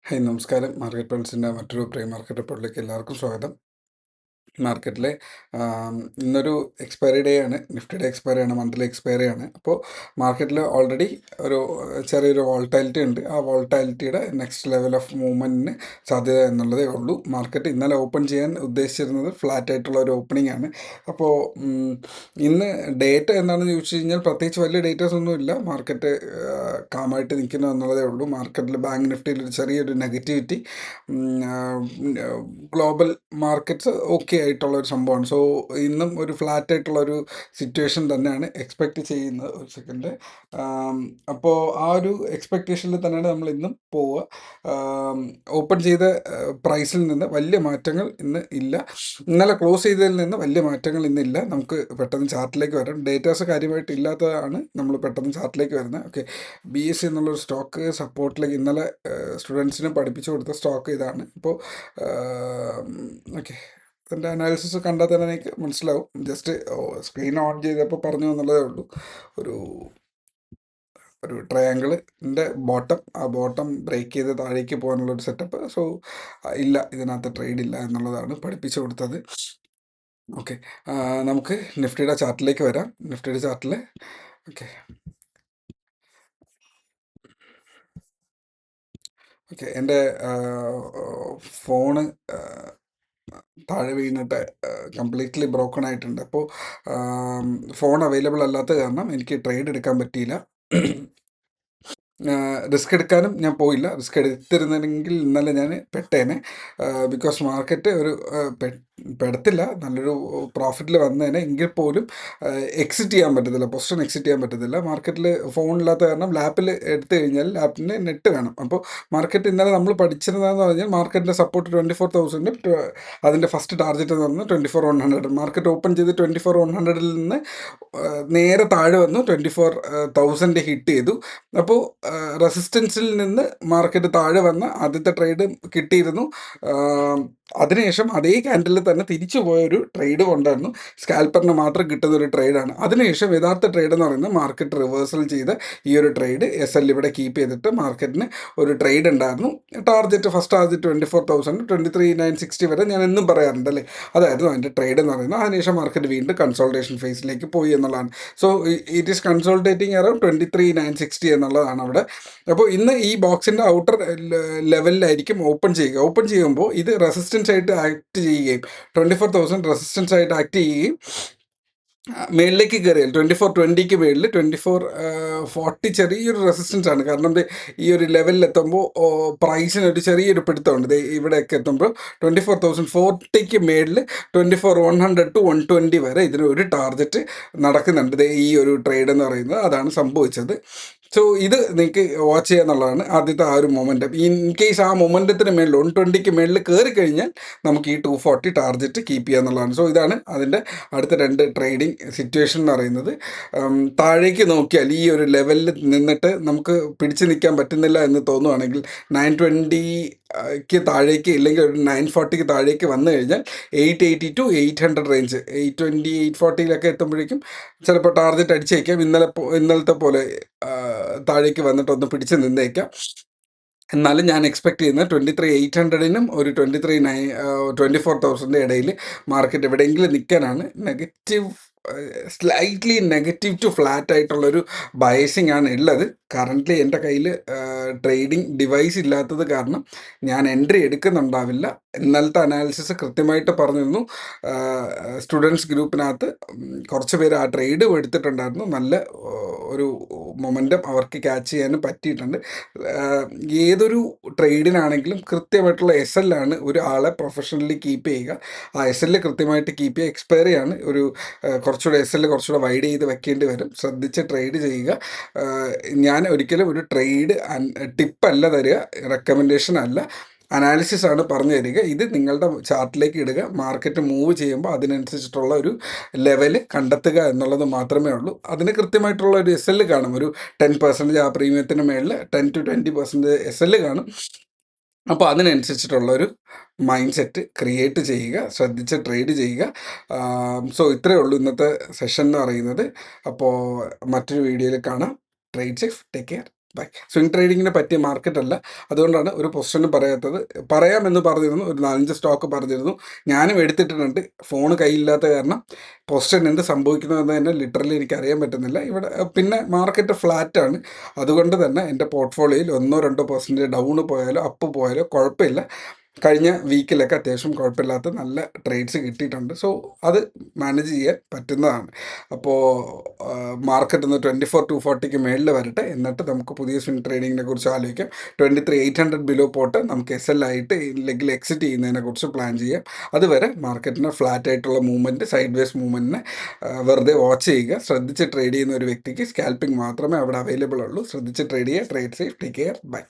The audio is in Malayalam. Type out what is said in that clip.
ഹായ് നമസ്കാരം. മാർക്കറ്റ് പൾസിൻ്റെ മറ്റൊരു പ്രീ മാർക്കറ്റ് റിപ്പോർട്ടിലേക്ക് എല്ലാവർക്കും സ്വാഗതം. മാർക്കറ്റിലെ ഇന്നൊരു എക്സ്പയറി ഡേ ആണ്. നിഫ്റ്റിയുടെ എക്സ്പയറി ആണ്, മന്ത്ലി എക്സ്പയറി ആണ്. അപ്പോൾ മാർക്കറ്റിൽ ഓൾറെഡി ഒരു ചെറിയൊരു വോൾട്ടാലിറ്റി ഉണ്ട്. ആ വോൾട്ടാലിറ്റിയുടെ നെക്സ്റ്റ് ലെവൽ ഓഫ് മൂവ്മെൻറ്റിന് സാധ്യത എന്നുള്ളതേ ഉള്ളൂ. മാർക്കറ്റ് ഇന്നലെ ഓപ്പൺ ചെയ്യാൻ ഉദ്ദേശിച്ചിരുന്നത് ഫ്ലാറ്റ് ആയിട്ടുള്ള ഒരു ഓപ്പണിംഗ് ആണ്. അപ്പോൾ ഇന്ന് ഡേറ്റ എന്താണെന്ന് ചോദിച്ചു കഴിഞ്ഞാൽ പ്രത്യേകിച്ച് വലിയ ഡേറ്റാസ് ഒന്നുമില്ല. മാർക്കറ്റ് കാമായിട്ട് നിൽക്കുന്നു എന്നുള്ളതേ ഉള്ളൂ. മാർക്കറ്റിൽ ബാങ്ക് നിഫ്റ്റിയിൽ ഒരു ചെറിയൊരു നെഗറ്റിവിറ്റി, ഗ്ലോബൽ മാർക്കറ്റ്സ് ഓക്കെ ആയിട്ടുള്ള ഒരു സംഭവമാണ്. സോ ഇന്നും ഒരു ഫ്ലാറ്റ് ആയിട്ടുള്ള ഒരു സിറ്റുവേഷൻ തന്നെയാണ് എക്സ്പെക്റ്റ് ചെയ്യുന്നത്. ഒരു സെക്കൻഡ്. അപ്പോൾ ആ ഒരു എക്സ്പെക്റ്റേഷനിൽ തന്നെയാണ് നമ്മൾ ഇന്നും പോവുക. ഓപ്പൺ ചെയ്ത പ്രൈസിൽ നിന്ന് വലിയ മാറ്റങ്ങൾ ഇന്ന് ഇല്ല. ഇന്നലെ ക്ലോസ് ചെയ്തതിൽ നിന്ന് വലിയ മാറ്റങ്ങൾ ഇന്നില്ല. നമുക്ക് പെട്ടെന്ന് ചാർട്ടിലേക്ക് വരാം. ഡേറ്റാസ് കാര്യമായിട്ട് ഇല്ലാത്തതാണ് നമ്മൾ പെട്ടെന്ന് ചാർട്ടിലേക്ക് വരുന്നത്. ഓക്കെ, BSE എന്നുള്ളൊരു സ്റ്റോക്ക് സപ്പോർട്ടിലേക്ക് ഇന്നലെ സ്റ്റുഡൻസിന് പഠിപ്പിച്ചു കൊടുത്ത സ്റ്റോക്ക് ഇതാണ്. അപ്പോൾ ഓക്കെ, എൻ്റെ അനാലിസിസ് കണ്ടാൽ തന്നെ എനിക്ക് മനസ്സിലാവും. ജസ്റ്റ് സ്ക്രീൻ ഓൺ ചെയ്തപ്പോൾ പറഞ്ഞു എന്നുള്ളതേ ഉള്ളൂ. ഒരു ഒരു ട്രയാങ്കിളിൻ്റെ ബോട്ടം, ആ ബോട്ടം ബ്രേക്ക് ചെയ്ത് താഴേക്ക് പോകാനുള്ളൊരു സെറ്റപ്പ്. സോ ഇല്ല, ഇതിനകത്ത് ട്രേഡ് ഇല്ല എന്നുള്ളതാണ് പഠിപ്പിച്ചു കൊടുത്തത്. ഓക്കെ, നമുക്ക് നിഫ്റ്റിയുടെ ചാർട്ടിലേക്ക് വരാം. നിഫ്റ്റിയുടെ ചാർട്ടിൽ ഓക്കെ ഓക്കെ എൻ്റെ ഫോണ് താഴെ വീണിട്ട് കംപ്ലീറ്റ്ലി ബ്രോക്കൺ ആയിട്ടുണ്ട്. അപ്പോൾ ഫോൺ അവൈലബിൾ അല്ലാത്ത കാരണം എനിക്ക് ട്രേഡ് എടുക്കാൻ പറ്റിയില്ല. റിസ്ക് എടുക്കാനും ഞാൻ പോയില്ല. റിസ്ക് എടുത്തിരുന്നെങ്കിൽ ഇന്നലെ ഞാൻ പെട്ടേനെ. ബിക്കോസ് മാർക്കറ്റ് ഒരു പെടത്തില്ല, നല്ലൊരു പ്രോഫിറ്റിൽ വന്നേനെ. എങ്കിൽ പോലും എക്സിറ്റ് ചെയ്യാൻ പറ്റത്തില്ല, പൊസിഷൻ എക്സിറ്റ് ചെയ്യാൻ പറ്റത്തില്ല. മാർക്കറ്റിൽ ഫോണില്ലാത്ത കാരണം ലാപ്പിൽ എടുത്തു കഴിഞ്ഞാൽ ലാപ്പിന് നെറ്റ് വേണം. അപ്പോൾ മാർക്കറ്റ് ഇന്നലെ നമ്മൾ പഠിച്ചിരുന്നതെന്ന് പറഞ്ഞാൽ മാർക്കറ്റിൻ്റെ സപ്പോർട്ട് 24,000, അതിൻ്റെ ഫസ്റ്റ് ടാർഗറ്റ് എന്ന് പറഞ്ഞാൽ 24,100. മാർക്കറ്റ് ഓപ്പൺ ചെയ്ത് 24,100ൽ നിന്ന് നേരെ താഴെ വന്നു 24,000 ഹിറ്റ് ചെയ്തു. അപ്പോൾ റെസിസ്റ്റൻസിൽ നിന്ന് മാർക്കറ്റ് താഴെ വന്ന ആദ്യത്തെ ട്രേഡ് കിട്ടിയിരുന്നു. അതിനുശേഷം അതേ ക്യാൻഡിലിൽ തന്നെ തിരിച്ചു പോയൊരു ട്രേഡ് കൊണ്ടായിരുന്നു. സ്കാൽപ്പറിന് മാത്രം കിട്ടുന്ന ഒരു ട്രേഡാണ്. അതിനുശേഷം യഥാർത്ഥ ട്രേഡ് എന്ന് പറയുന്നത് മാർക്കറ്റ് റിവേഴ്സൽ ചെയ്ത ഈ ഒരു ട്രേഡ് SL ഇവിടെ കീപ്പ് ചെയ്തിട്ട് മാർക്കറ്റിന് ഒരു ട്രേഡ് ഉണ്ടായിരുന്നു. ടാർഗറ്റ്, ഫസ്റ്റ് ടാർഗറ്റ് 24,000, 23,960 വരെ ഞാൻ എന്നും പറയാറുണ്ട് അല്ലേ, അതായിരുന്നു അതിൻ്റെ ട്രേഡ് എന്ന് പറയുന്നത്. അതിനുശേഷം മാർക്കറ്റ് വീണ്ടും കൺസോൾട്ടേഷൻ ഫേസിലേക്ക് പോയി എന്നുള്ളതാണ്. സോ ഇറ്റ് ഈസ് കൺസോൾട്ടേറ്റിംഗ് അറൗണ്ട് 23,960 എന്നുള്ളതാണ് അവിടെ. അപ്പോൾ ഇന്ന് ഈ ബോക്സിൻ്റെ ഔട്ടർ ലെവലിലായിരിക്കും ഓപ്പൺ ചെയ്യുക. ഓപ്പൺ ചെയ്യുമ്പോൾ ഇത് റെസിസ്റ്റൻസ് ആയിട്ട് ആക്ട് ചെയ്യുകയും 24,000 റെസിസ്റ്റൻസ് ആയിട്ട് ആക്ട് ചെയ്യുകയും മേളിലേക്ക് കയറിയാൽ 24,20ക്ക് മേളിൽ 24,40 ചെറിയൊരു റെസിസ്റ്റൻസ് ആണ്. കാരണം ഈ ഒരു ലെവലിലെത്തുമ്പോൾ പ്രൈസിന് ഒരു ചെറിയൊരു പിടുത്തമുണ്ട്. ഇവിടെയൊക്കെ എത്തുമ്പോൾ 24,040ക്ക് മേളിൽ 24,100 to 120 വരെ ഇതിന് ഒരു ടാർഗറ്റ് നടക്കുന്നുണ്ട്. ഈ ഒരു ട്രേഡ് എന്ന് പറയുന്നത് അതാണ് സംഭവിച്ചത്. സോ ഇത് നിങ്ങൾക്ക് വാച്ച് ചെയ്യുക എന്നുള്ളതാണ് ആദ്യത്തെ ആ ഒരു മൊമെൻറ്റം. ഇൻ കേസ് ആ മൊമെൻറ്റത്തിന് മേളിൽ 120ക്ക് മേളിൽ കയറി കഴിഞ്ഞാൽ നമുക്ക് ഈ 240 ടാർഗറ്റ് കീപ്പ് ചെയ്യുക എന്നുള്ളതാണ്. സോ ഇതാണ് അതിൻ്റെ അടുത്ത രണ്ട് ട്രേഡിംഗ് സിറ്റുവേഷൻ എന്ന് പറയുന്നത്. താഴേക്ക് നോക്കിയാൽ ഈ ഒരു ലെവലിൽ നിന്നിട്ട് നമുക്ക് പിടിച്ചു നിൽക്കാൻ പറ്റുന്നില്ല എന്ന് തോന്നുവാണെങ്കിൽ 920ക്ക് താഴേക്ക്, ഇല്ലെങ്കിൽ ഒരു 940ക്ക് താഴേക്ക് വന്നു കഴിഞ്ഞാൽ 880 to 800 റേഞ്ച്, 820, 840 എത്തുമ്പോഴേക്കും ചിലപ്പോൾ ടാർഗറ്റ് അടിച്ചേക്കാം. ഇന്നലത്തെ പോലെ താഴേക്ക് വന്നിട്ടൊന്ന് പിടിച്ച് നിന്നേക്കാം. എന്നാലും ഞാൻ എക്സ്പെക്ട് ചെയ്യുന്നത് 23,800നും ഒരു 24,000 ഇടയിൽ മാർക്കറ്റ് എവിടെയെങ്കിലും നിൽക്കാനാണ്. സ്ലൈറ്റ്ലി നെഗറ്റീവ് ടു ഫ്ലാറ്റ് ആയിട്ടുള്ളൊരു ബയസിങ് ആണ് ഉള്ളത്. കറൻ്റ്ലി എൻ്റെ കയ്യിൽ ട്രേഡിംഗ് ഡിവൈസ് ഇല്ലാത്തത് കാരണം ഞാൻ എൻട്രി എടുക്കുന്നുണ്ടാവില്ല. ഇന്നലത്തെ അനാലിസിസ് കൃത്യമായിട്ട് പറഞ്ഞിരുന്നു. സ്റ്റുഡൻസ് ഗ്രൂപ്പിനകത്ത് കുറച്ച് പേര് ആ ട്രേഡ് എടുത്തിട്ടുണ്ടായിരുന്നു. നല്ല ഒരു മൊമെൻറ്റം അവർക്ക് ക്യാച്ച് ചെയ്യാനും പറ്റിയിട്ടുണ്ട്. ഏതൊരു ട്രേഡിനാണെങ്കിലും കൃത്യമായിട്ടുള്ള SL ആണ് ഒരു ആളെ പ്രൊഫഷണലി കീപ്പ് ചെയ്യുക. ആ SL കൃത്യമായിട്ട് കീപ്പ് ചെയ്യുക. എക്സ്പയറി ഒരു കുറച്ചുകൂടെ SL കുറച്ചുകൂടെ വൈഡ് ചെയ്ത് വെക്കേണ്ടി വരും. ശ്രദ്ധിച്ച് ട്രേഡ് ചെയ്യുക. ഞാൻ ഒരിക്കലും ഒരു ട്രേഡ് ടിപ്പല്ല തരിക, റെക്കമെൻഡേഷൻ അല്ല, അനാലിസിസ് ആണ് പറഞ്ഞു തരിക. ഇത് നിങ്ങളുടെ ചാർട്ടിലേക്ക് ഇടുക. മാർക്കറ്റ് മൂവ് ചെയ്യുമ്പോൾ അതിനനുസരിച്ചിട്ടുള്ള ഒരു ലെവൽ കണ്ടെത്തുക എന്നുള്ളത് മാത്രമേ ഉള്ളൂ. അതിന് കൃത്യമായിട്ടുള്ള ഒരു SL കാണും. ഒരു 10% ആ പ്രീമിയത്തിന് മേളിൽ 10 to 20% SL കാണും. അപ്പോൾ അതിനനുസരിച്ചിട്ടുള്ളൊരു മൈൻഡ് സെറ്റ് ക്രിയേറ്റ് ചെയ്യുക, ശ്രദ്ധിച്ച് ട്രേഡ് ചെയ്യുക. സോ ഇത്രയേ ഉള്ളൂ ഇന്നത്തെ സെഷൻ എന്ന് പറയുന്നത്. അപ്പോൾ മറ്റൊരു വീഡിയോയിൽ കാണാം. Trade safe, take care. Bye. Swing ട്രേഡിങ്ങിന് പറ്റിയ മാർക്കറ്റ് അല്ല, അതുകൊണ്ടാണ് ഒരു പൊസിഷനും പറയാത്തത്. പറയാമെന്ന് പറഞ്ഞിരുന്നു, ഒരു 4-5 സ്റ്റോക്ക് പറഞ്ഞിരുന്നു, ഞാനും എടുത്തിട്ടുണ്ട്. ഫോണ് കയ്യിലില്ലാത്ത കാരണം പൊസിഷൻ എന്ത് സംഭവിക്കുന്നതെന്ന് തന്നെ ലിറ്ററലി എനിക്ക് അറിയാൻ പറ്റുന്നില്ല ഇവിടെ. പിന്നെ മാർക്കറ്റ് ഫ്ലാറ്റാണ്, അതുകൊണ്ട് തന്നെ എൻ്റെ പോർട്ട്ഫോളിയോയിൽ 1-2% ഡൗൺ പോയാലോ അപ്പ് പോയാലോ കുഴപ്പമില്ല. കഴിഞ്ഞ വീക്കിലൊക്കെ അത്യാവശ്യം കുഴപ്പമില്ലാത്ത നല്ല ട്രേഡ്സ് കിട്ടിയിട്ടുണ്ട്. സോ അത് മാനേജ് ചെയ്യാൻ പറ്റുന്നതാണ്. അപ്പോൾ മാർക്കറ്റ് ഒന്ന് 24,240 മേളിൽ വരട്ടെ, എന്നിട്ട് നമുക്ക് പുതിയ സ്വിംഗ് ട്രേഡിങ്ങിനെ കുറിച്ച് ആലോചിക്കാം. 23,800 ബിലോ പോട്ട് നമുക്ക് എസ് എൽ ആയിട്ട് ഇല്ലെങ്കിൽ എക്സിറ്റ് ചെയ്യുന്നതിനെ കുറിച്ച് പ്ലാൻ ചെയ്യാം. അതുവരെ മാർക്കറ്റിന് ഫ്ലാറ്റ് ആയിട്ടുള്ള മൂവ്മെൻറ്റ്, സൈഡ് വേസ് മൂവ്മെൻറ്റിനെ വെറുതെ വാച്ച് ചെയ്യുക. ശ്രദ്ധിച്ച് ട്രേഡ് ചെയ്യുന്ന ഒരു വ്യക്തിക്ക് സ്കാൽപ്പിംഗ് മാത്രമേ അവിടെ അവൈലബിൾ ഉള്ളൂ. ശ്രദ്ധിച്ച് ട്രേഡ് ചെയ്യുക. Trade safe. Take care. By.